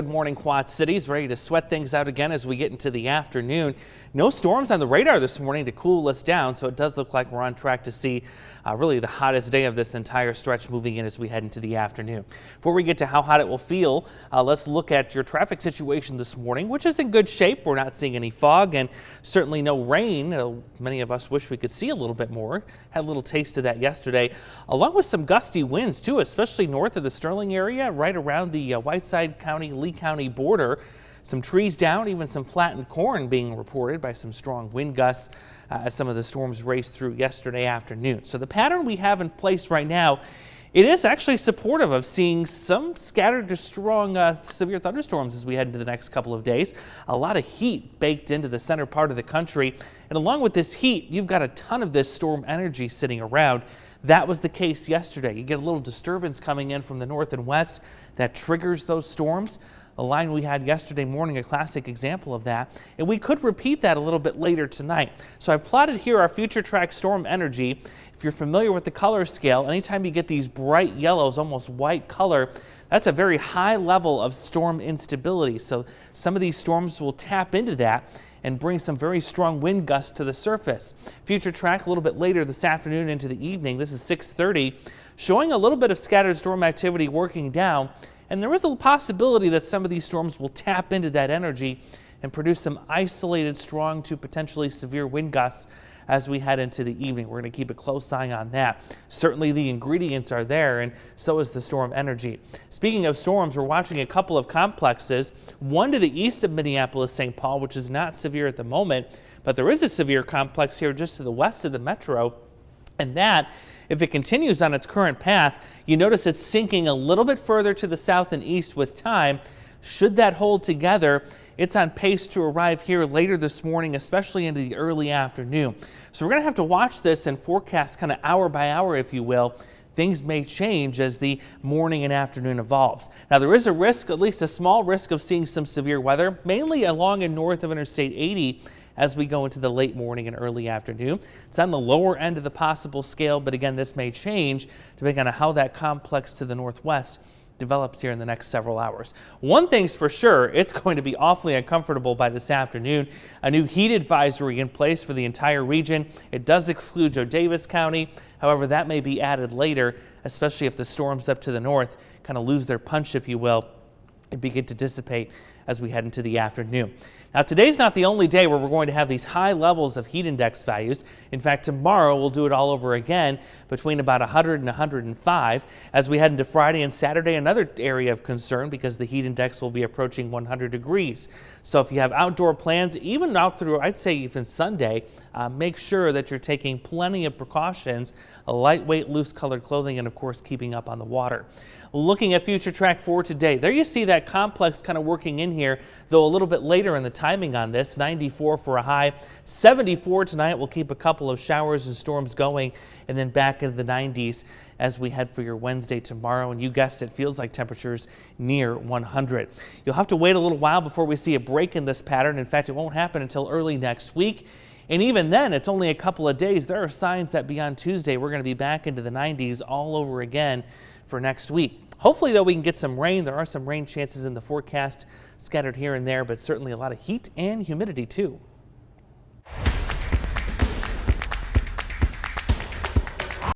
Good morning, Quad Cities. Ready to sweat things out again as we get into the afternoon. No storms on the radar this morning to cool us down, so it does look like we're on track to see really the hottest day of this entire stretch moving in as we head into the afternoon. Before we get to how hot it will feel, let's look at your traffic situation this morning, which is in good shape. We're not seeing any fog and certainly no rain. Many of us wish we could see a little bit more. Had a little taste of that yesterday, along with some gusty winds too, especially north of the Sterling area, right around the Whiteside County, Lee County border. Some trees down, even some flattened corn being reported by some strong wind gusts as some of the storms raced through yesterday afternoon. So the pattern we have in place right now, it is actually supportive of seeing some scattered to strong severe thunderstorms as we head into the next couple of days. A lot of heat baked into the center part of the country. And along with this heat, you've got a ton of this storm energy sitting around. That was the case yesterday. You get a little disturbance coming in from the north and west that triggers those storms. The line we had yesterday morning, a classic example of that, and we could repeat that a little bit later tonight. So I've plotted here our future track storm energy. If you're familiar with the color scale, anytime you get these bright yellows, almost white color, that's a very high level of storm instability. So some of these storms will tap into that and bring some very strong wind gusts to the surface. Future track a little bit later this afternoon into the evening. This is 6:30, showing a little bit of scattered storm activity working down. And there is a possibility that some of these storms will tap into that energy and produce some isolated strong to potentially severe wind gusts as we head into the evening. We're going to keep a close eye on that. Certainly the ingredients are there, and so is the storm energy. Speaking of storms, we're watching a couple of complexes, one to the east of Minneapolis-St. Paul, which is not severe at the moment, but there is a severe complex here just to the west of the metro. And that, if it continues on its current path, you notice it's sinking a little bit further to the south and east with time. Should that hold together, it's on pace to arrive here later this morning, especially into the early afternoon. So we're going to have to watch this and forecast kind of hour by hour, if you will. Things may change as the morning and afternoon evolves. Now, there is a risk, at least a small risk, of seeing some severe weather, mainly along and north of Interstate 80 as we go into the late morning and early afternoon. It's on the lower end of the possible scale, but again, this may change depending on how that complex to the northwest develops here in the next several hours. One thing's for sure, it's going to be awfully uncomfortable by this afternoon. A new heat advisory in place for the entire region. It does exclude Joe Davis County. However, that may be added later, especially if the storms up to the north kind of lose their punch, if you will, and begin to dissipate as we head into the afternoon. Now, today's not the only day where we're going to have these high levels of heat index values. In fact, tomorrow we'll do it all over again between about 100 and 105. As we head into Friday and Saturday, another area of concern because the heat index will be approaching 100 degrees. So if you have outdoor plans, even out through, I'd say even Sunday, make sure that you're taking plenty of precautions, a lightweight, loose colored clothing, and of course, keeping up on the water. Looking at future track for today, there you see that complex kind of working in here, though a little bit later in the timing on this. 94 for a high, 74 tonight. We'll keep a couple of showers and storms going, and then back into the 90s as we head for your Wednesday tomorrow. And you guessed it, feels like temperatures near 100. You'll have to wait a little while before we see a break in this pattern. In fact, it won't happen until early next week. And even then, it's only a couple of days. There are signs that beyond Tuesday, we're going to be back into the 90s all over again for next week. Hopefully, though, we can get some rain. There are some rain chances in the forecast scattered here and there, but certainly a lot of heat and humidity, too.